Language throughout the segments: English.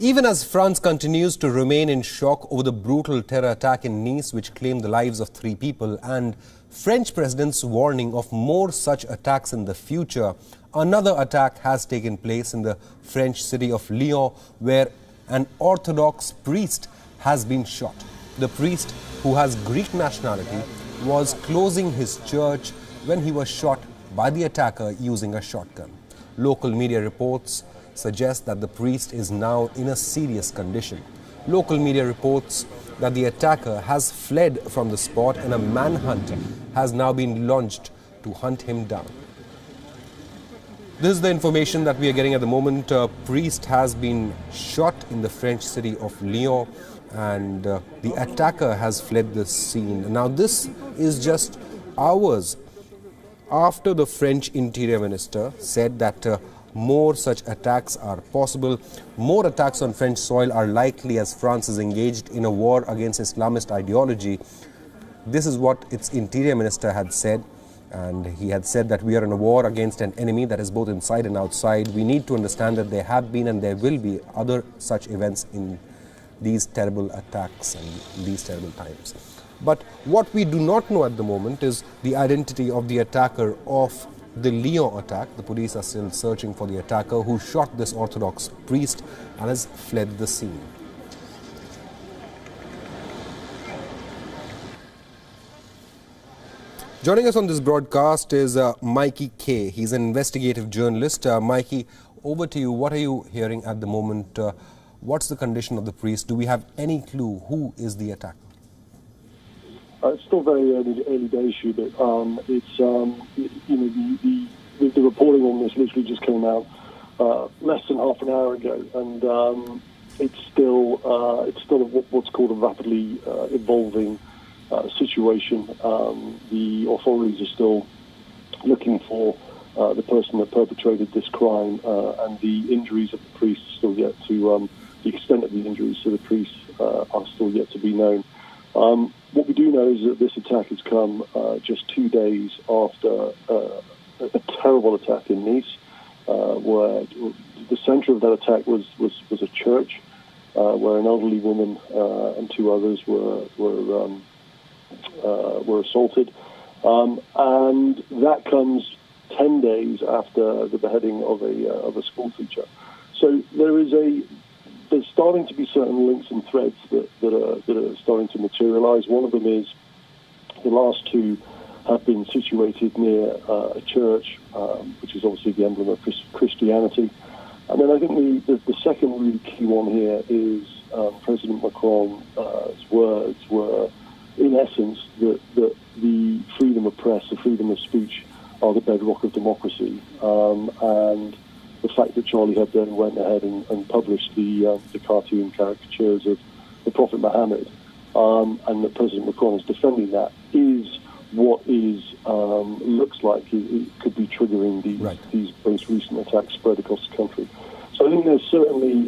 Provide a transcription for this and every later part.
Even as France continues to remain in shock over the brutal terror attack in Nice, which claimed the lives of 3 people, and French president's warning of more such attacks in the future, another attack has taken place in the French city of Lyon, where an Orthodox priest has been shot. The priest, who has Greek nationality, was closing his church when he was shot by the attacker using a shotgun. Local media reports suggest that the priest is now in a serious condition. Local media reports that the attacker has fled from the spot and a manhunt has now been launched to hunt him down. This is the information that we are getting at the moment. A priest has been shot in the French city of Lyon, and the attacker has fled the scene. Now, this is just hours after the French Interior Minister said that more such attacks are possible. More attacks on French soil are likely as France is engaged in a war against Islamist ideology. This is what its Interior Minister had said, and he had said that we are in a war against an enemy that is both inside and outside. We need to understand that there have been and there will be other such events in these terrible attacks and these terrible times. But what we do not know at the moment is the identity of the attacker of the Lyon attack. The police are still searching for the attacker who shot this Orthodox priest and has fled the scene. Joining us on this broadcast is Mikey K. He's an investigative journalist. Mikey, over to you. What are you hearing at the moment? What's the condition of the priest? Do we have any clue who is the attacker? It's still very early days, Shubit. It's the reporting on this literally just came out less than half an hour ago, and it's still what's called a rapidly evolving situation. The authorities are still looking for the person that perpetrated this crime, and the injuries of the priest are still yet to the extent of the injuries to the priest are still yet to be known. What we do know is that this attack has come just 2 days after a terrible attack in Nice, where the centre of that attack was a church, where an elderly woman and 2 others were assaulted, and that comes 10 days after the beheading of a school teacher. So there's starting to be certain links and threads that are starting to materialise. One of them is the last 2 have been situated near a church, which is obviously the emblem of Christianity. And then I think the second really key one here is President Macron's words were, in essence, that the freedom of press, the freedom of speech are the bedrock of democracy. And the fact that Charlie Hebdo went ahead and published the cartoon caricatures of the Prophet Muhammad, and that President Macron is defending that, is what looks like it could be triggering these most recent attacks spread across the country. So I think there's certainly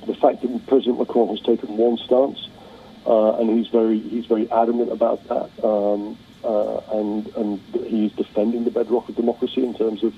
the fact that President Macron has taken one stance, and he's very adamant about that, and he's defending the bedrock of democracy in terms of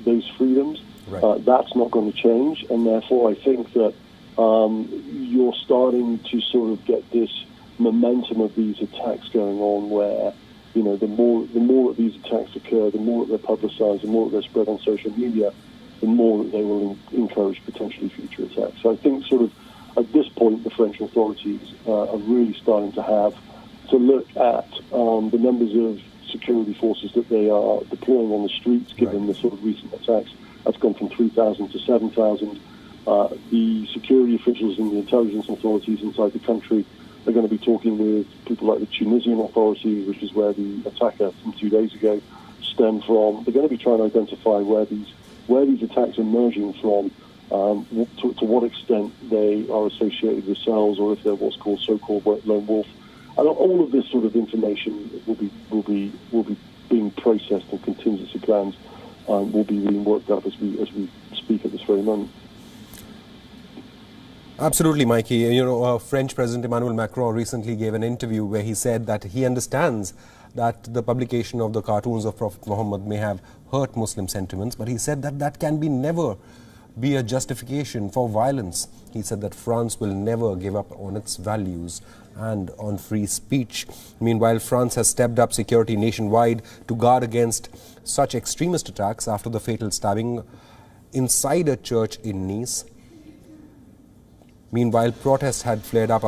those freedoms. Right. That's not going to change, and therefore I think that you're starting to sort of get this momentum of these attacks going on, where the more that these attacks occur, the more that they're publicised, the more that they're spread on social media, the more that they will encourage potentially future attacks. So I think sort of at this point the French authorities are really starting to look at the numbers of security forces that they are deploying on the streets, given the sort of recent attacks. That's gone from 3,000 to 7,000. The security officials and the intelligence authorities inside the country are going to be talking with people like the Tunisian authorities, which is where the attacker from 2 days ago stemmed from. They're going to be trying to identify where these attacks are emerging from, to what extent they are associated with cells, or if they're what's called so-called lone wolf. And all of this sort of information will be being processed, and contingency plans will be being worked up as we speak at this very moment. Absolutely, Mikey. French President Emmanuel Macron recently gave an interview where he said that he understands that the publication of the cartoons of Prophet Muhammad may have hurt Muslim sentiments, but he said that that can be never be a justification for violence. He said that France will never give up on its values and on free speech. Meanwhile, France has stepped up security nationwide to guard against such extremist attacks after the fatal stabbing inside a church in Nice. Meanwhile, protests had flared up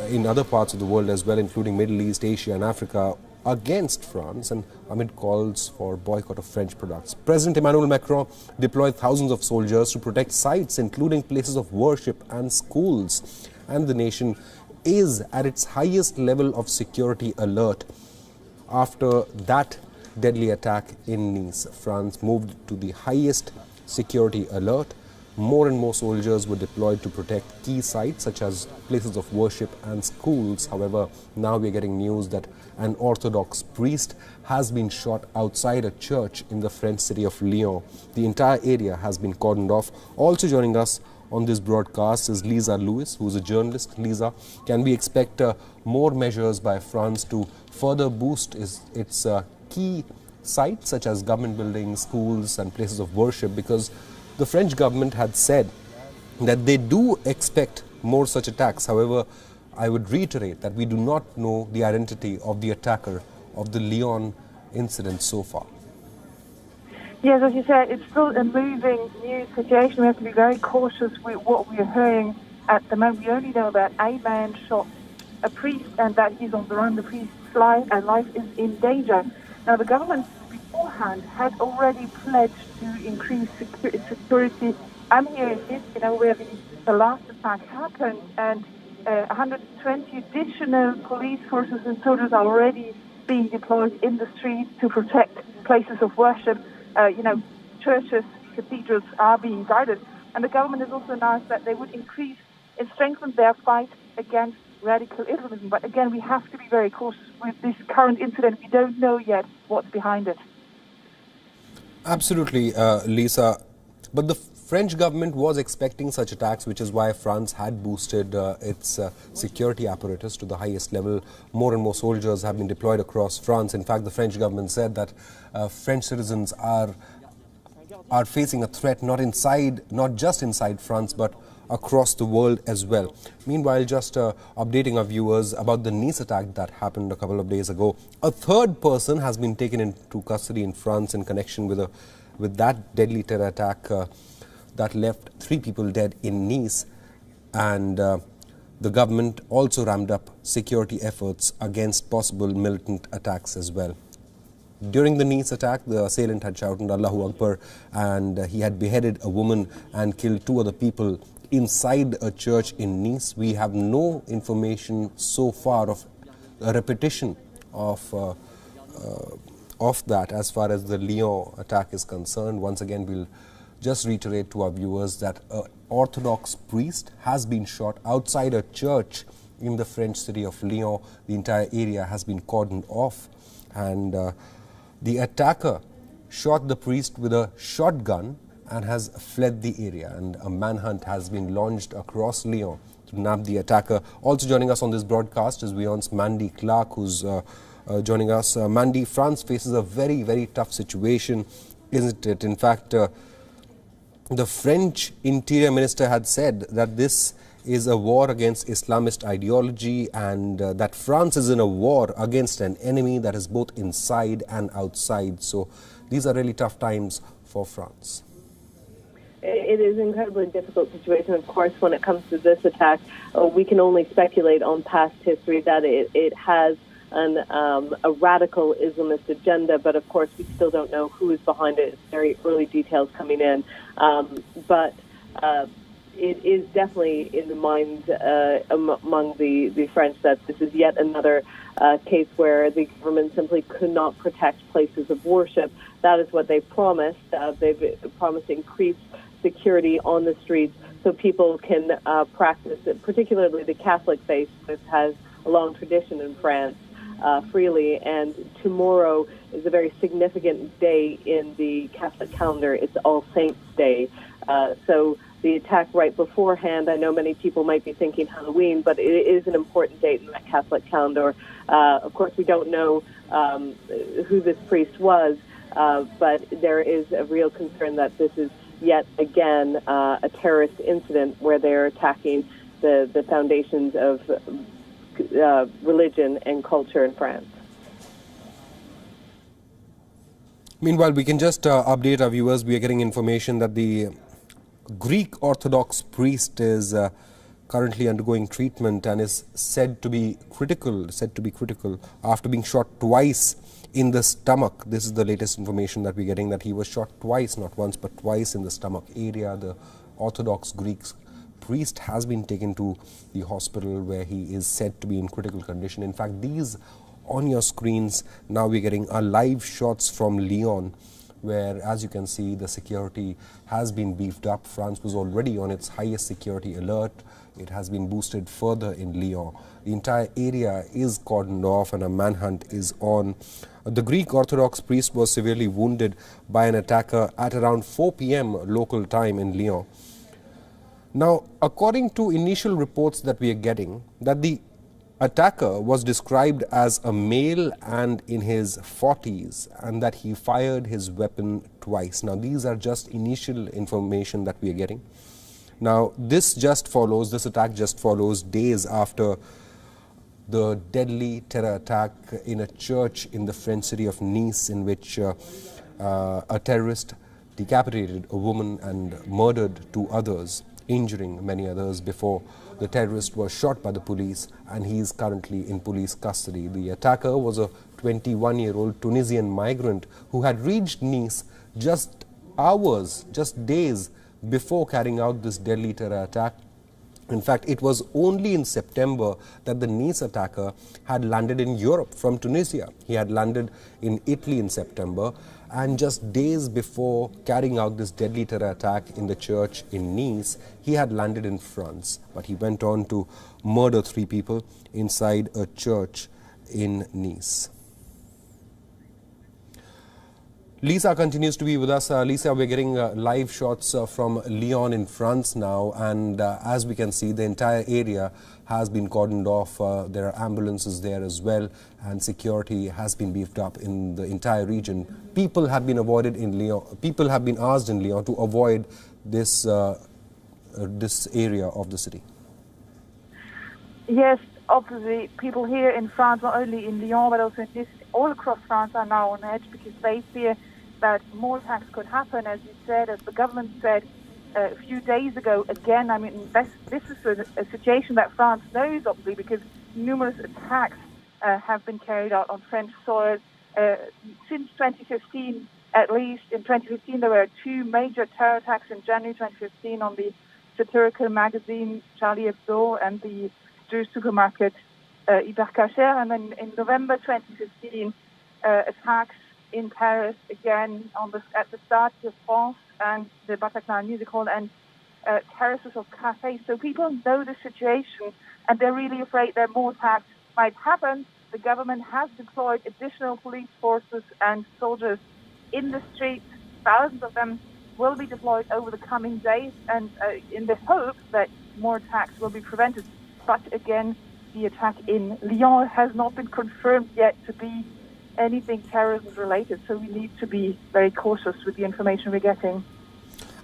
in other parts of the world as well, including Middle East, Asia and Africa, against France and amid calls for boycott of French products. President Emmanuel Macron deployed thousands of soldiers to protect sites, including places of worship and schools. And the nation is at its highest level of security alert after that deadly attack in Nice. France moved to the highest security alert. More and more soldiers were deployed to protect key sites such as places of worship and schools. However, now we're getting news that an Orthodox priest has been shot outside a church in the French city of Lyon. The entire area has been cordoned off. Also joining us on this broadcast is Lisa Lewis, who is a journalist. Lisa, can we expect more measures by France to further boost its key sites such as government buildings, schools and places of worship? Because the French government had said that they do expect more such attacks. However, I would reiterate that we do not know the identity of the attacker of the Lyon incident so far. Yes, as you said, it's still a moving news situation. We have to be very cautious with what we are hearing at the moment. We only know that a man shot a priest and that he's on the run. The priest's life is in danger. Now, the government beforehand had already pledged to increase security. I'm here in this, where the last attack happened, and 120 additional police forces and soldiers are already being deployed in the streets to protect places of worship. Churches, cathedrals are being guarded. And the government has also announced that they would increase and strengthen their fight against radical Islamism. But again, we have to be very cautious with this current incident. We don't know yet what's behind it. Absolutely, Lisa. But the French government was expecting such attacks, which is why France had boosted its security apparatus to the highest level. More and more soldiers have been deployed across France. In fact, the French government said that French citizens are facing a threat not just inside France, but across the world as well. Meanwhile, just updating our viewers about the Nice attack that happened a couple of days ago. A third person has been taken into custody in France in connection with that deadly terror attack that left 3 people dead in Nice. And the government also ramped up security efforts against possible militant attacks as well. During the Nice attack, the assailant had shouted Allahu Akbar, and he had beheaded a woman and killed 2 other people inside a church in Nice. We have no information so far of a repetition of that as far as the Lyon attack is concerned. Once again, we'll just reiterate to our viewers that an Orthodox priest has been shot outside a church in the French city of Lyon. The entire area has been cordoned off, and the attacker shot the priest with a shotgun and has fled the area, and a manhunt has been launched across Lyon to nab the attacker. Also joining us on this broadcast is Lyon's Mandy Clark, who's joining us. Mandy, France faces a very, very tough situation, isn't it? In fact, the French Interior Minister had said that this is a war against Islamist ideology, and that France is in a war against an enemy that is both inside and outside. So these are really tough times for France. It is an incredibly difficult situation, of course, when it comes to this attack. We can only speculate on past history that it has a radical Islamist agenda, but of course we still don't know who is behind it. It's very early details coming in. But it is definitely in the mind among the French that this is yet another case where the government simply could not protect places of worship. That is what they promised. They've promised increased security on the streets so people can practice it, particularly the Catholic faith, which has a long tradition in France, freely. And tomorrow is a very significant day in the Catholic calendar. It's All Saints' Day. So the attack right beforehand, I know many people might be thinking Halloween, but it is an important date in that Catholic calendar. Of course, we don't know who this priest was, but there is a real concern that this is yet again a terrorist incident where they're attacking the foundations of religion and culture in France. Meanwhile, we can just update our viewers. We are getting information that the Greek Orthodox priest is currently undergoing treatment and is said to be critical after being shot twice in the stomach. This is the latest information that we're getting, that he was shot twice, not once but twice in the stomach area. The Orthodox Greek priest has been taken to the hospital where he is said to be in critical condition. In fact, these on your screens now we're getting are live shots from Lyon, where, as you can see, the security has been beefed up. France was already on its highest security alert. It has been boosted further in Lyon. The entire area is cordoned off and a manhunt is on. The Greek Orthodox priest was severely wounded by an attacker at around 4 p.m. local time in Lyon. Now, according to initial reports that we are getting, that the attacker was described as a male and in his 40s, and that he fired his weapon twice. Now, these are just initial information that we are getting. Now, this attack just follows days after the deadly terror attack in a church in the French city of Nice, in which a terrorist decapitated a woman and murdered 2 others, injuring many others before the terrorist was shot by the police, and he is currently in police custody. The attacker was a 21-year-old Tunisian migrant who had reached Nice just days before carrying out this deadly terror attack. In fact, it was only in September that the Nice attacker had landed in Europe from Tunisia. He had landed in Italy in September, and just days before carrying out this deadly terror attack in the church in Nice, he had landed in France. But he went on to murder 3 people inside a church in Nice. Lisa continues to be with us. Lisa, we're getting live shots from Lyon in France now, and as we can see, the entire area has been cordoned off. There are ambulances there as well, and security has been beefed up in the entire region. People have been avoided in Lyon. People have been asked in Lyon to avoid this this area of the city. Yes, obviously, people here in France, not only in Lyon but also in Nice, all across France, are now on edge because they fear that more attacks could happen, as you said, as the government said a few days ago. Again, I mean, this is a situation that France knows, obviously, because numerous attacks have been carried out on French soil since 2015. At least in 2015, there were 2 major terror attacks in January 2015 on the satirical magazine Charlie Hebdo and the Jewish supermarket Hyper Cacher, and then in November 2015, attacks in Paris again at the Stade de France and the Bataclan Music Hall and terraces of cafes. So people know the situation, and they're really afraid that more attacks might happen. The government has deployed additional police forces and soldiers in the streets. Thousands of them will be deployed over the coming days, and in the hope that more attacks will be prevented. But again, the attack in Lyon has not been confirmed yet to be anything terrorism related, so we need to be very cautious with the information we're getting.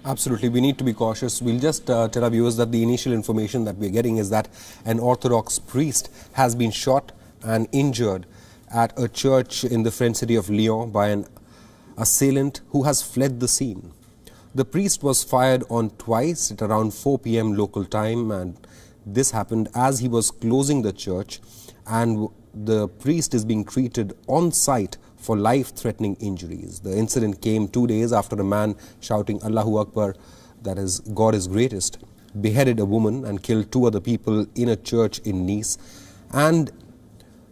Absolutely, we need to be cautious. We'll just tell our viewers that the initial information that we're getting is that an Orthodox priest has been shot and injured at a church in the French city of Lyon by an assailant who has fled the scene. The priest was fired on twice at around 4 p.m. local time, and this happened as he was closing the church, and the priest is being treated on site for life-threatening injuries. The incident came 2 days after a man shouting Allahu Akbar, that is, God is greatest, beheaded a woman and killed 2 other people in a church in Nice. And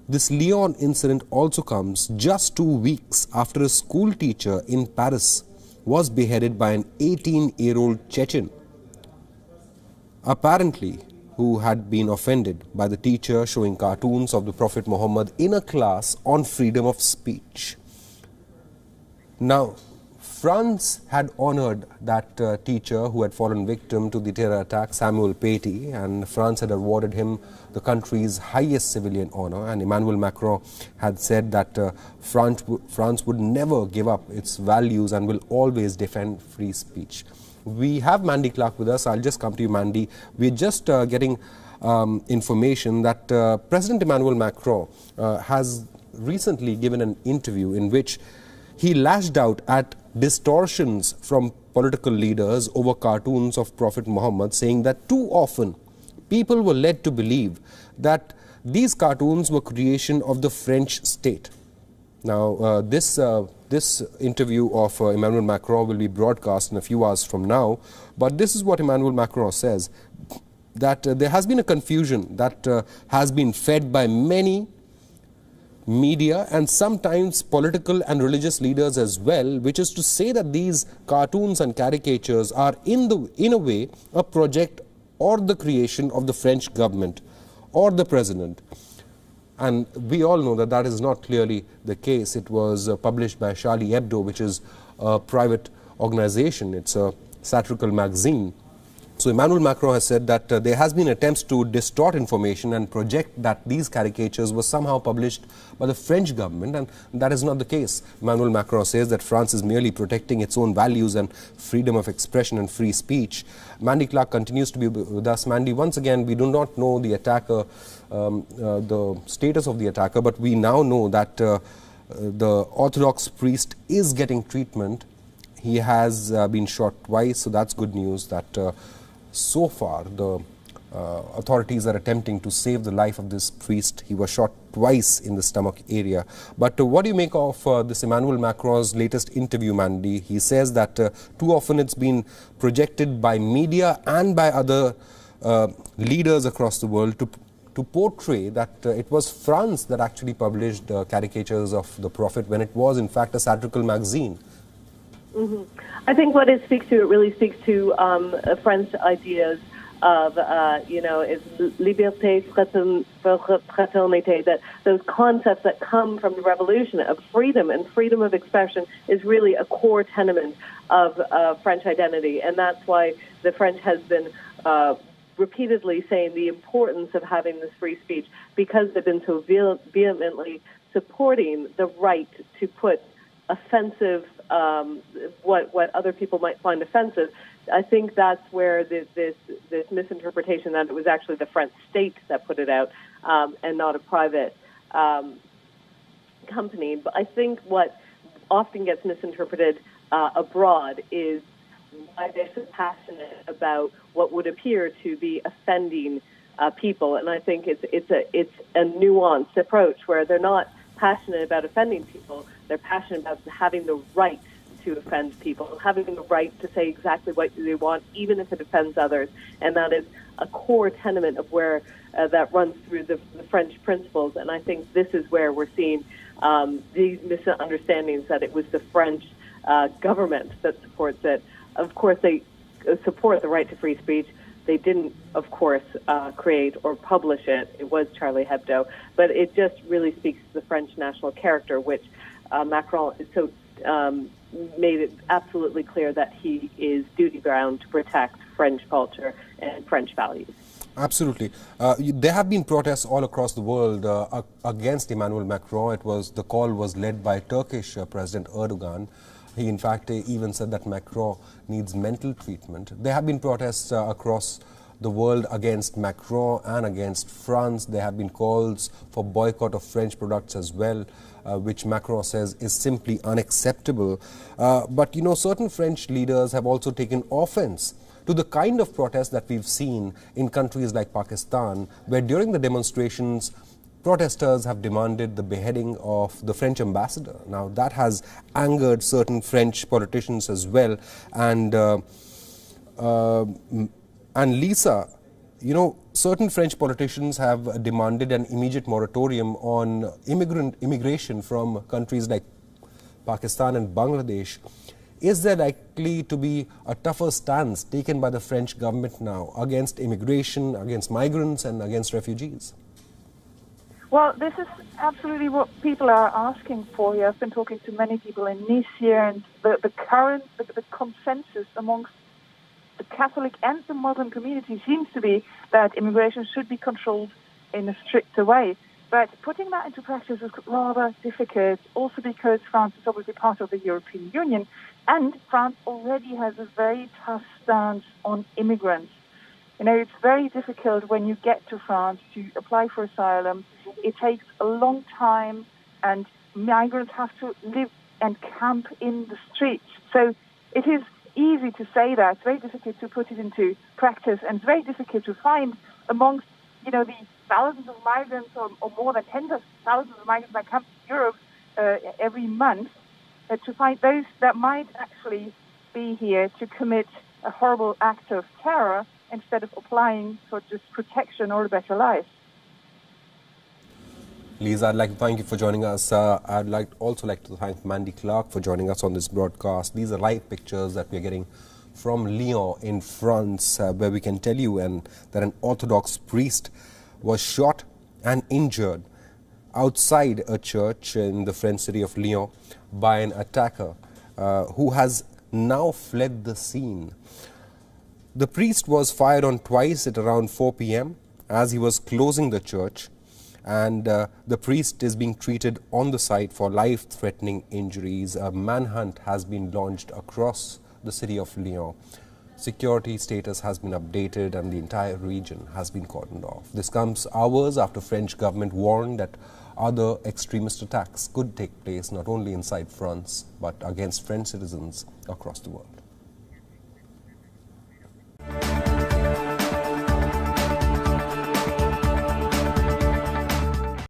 this Lyon incident also comes just 2 weeks after a school teacher in Paris was beheaded by an 18-year-old Chechen, apparently who had been offended by the teacher showing cartoons of the Prophet Muhammad in a class on freedom of speech. Now, France had honored that teacher who had fallen victim to the terror attack, Samuel Paty, and France had awarded him the country's highest civilian honor. And Emmanuel Macron had said that France would never give up its values and will always defend free speech. We have Mandy Clark with us. I'll just come to you, Mandy. We're just getting information that President Emmanuel Macron has recently given an interview in which he lashed out at distortions from political leaders over cartoons of Prophet Muhammad, saying that too often people were led to believe that these cartoons were creation of the French state. Now, this interview of Emmanuel Macron will be broadcast in a few hours from now, but this is what Emmanuel Macron says, that there has been a confusion that has been fed by many media and sometimes political and religious leaders as well, which is to say that these cartoons and caricatures are in a way a project or the creation of the French government or the president. And we all know that that is not clearly the case. It was published by Charlie Hebdo, which is a private organization. It's a satirical magazine. So Emmanuel Macron has said that there has been attempts to distort information and project that these caricatures were somehow published by the French government, and that is not the case. Emmanuel Macron says that France is merely protecting its own values and freedom of expression and free speech. Mandy Clark continues to be with us. Mandy, once again, we do not know the attacker, the status of the attacker, but we now know that the Orthodox priest is getting treatment. He has been shot twice, so that's good news that so far the authorities are attempting to save the life of this priest. He was shot twice in the stomach area. But what do you make of this Emmanuel Macron's latest interview, Mandy? He says that too often it's been projected by media and by other leaders across the world to portray that it was France that actually published caricatures of the Prophet when it was in fact a satirical magazine. Mm-hmm. I think what it speaks to, it really speaks to French ideas of, is liberté, fraternité, that those concepts that come from the revolution of freedom and freedom of expression is really a core tenement of French identity. And that's why the French has been repeatedly saying the importance of having this free speech, because they've been so vehemently supporting the right to put offensive, what other people might find offensive. I think that's where this misinterpretation that it was actually the French state that put it out and not a private company. But I think what often gets misinterpreted abroad is why they're so passionate about what would appear to be offending people. And I think it's a nuanced approach where they're not passionate about offending people. They're passionate about having the right to offend people, having the right to say exactly what they want, even if it offends others. And that is a core tenement of where that runs through the French principles. And I think this is where we're seeing these misunderstandings that it was the French government that supports it. Of course, they support the right to free speech. They didn't, of course, create or publish it. It was Charlie Hebdo. But it just really speaks to the French national character, which Macron is so made it absolutely clear that he is duty-bound to protect French culture and French values. Absolutely. There have been protests all across the world against Emmanuel Macron. The call was led by Turkish President Erdogan. He, in fact, even said that Macron needs mental treatment. There have been protests across the world against Macron and against France. There have been calls for boycott of French products as well, which Macron says is simply unacceptable. But, certain French leaders have also taken offense to the kind of protests that we've seen in countries like Pakistan, where during the demonstrations, protesters have demanded the beheading of the French ambassador. Now, that has angered certain French politicians as well. And Lisa, certain French politicians have demanded an immediate moratorium on immigration from countries like Pakistan and Bangladesh. Is there likely to be a tougher stance taken by the French government now against immigration, against migrants and against refugees? Well, this is absolutely what people are asking for here. I've been talking to many people in Nice here, and the consensus amongst the Catholic and the Muslim community seems to be that immigration should be controlled in a stricter way. But putting that into practice is rather difficult, also because France is obviously part of the European Union, and France already has a very tough stance on immigrants. You know, it's very difficult when you get to France to apply for asylum. It takes a long time, and migrants have to live and camp in the streets. So it is easy to say that. It's very difficult to put it into practice, and it's very difficult to find amongst, you know, the thousands of migrants or more than tens of thousands of migrants that come to Europe every month, to find those that might actually be here to commit a horrible act of terror instead of applying for just protection or a better life. Lisa, I'd like to thank you for joining us. I'd also like to thank Mandy Clark for joining us on this broadcast. These are live pictures that we're getting from Lyon in France, where we can tell you that an Orthodox priest was shot and injured outside a church in the French city of Lyon by an attacker who has now fled the scene. The priest was fired on twice at around 4 p.m. as he was closing the church, and the priest is being treated on the site for life-threatening injuries. A manhunt has been launched across the city of Lyon. Security status has been updated and the entire region has been cordoned off. This comes hours after French government warned that other extremist attacks could take place not only inside France but against French citizens across the world.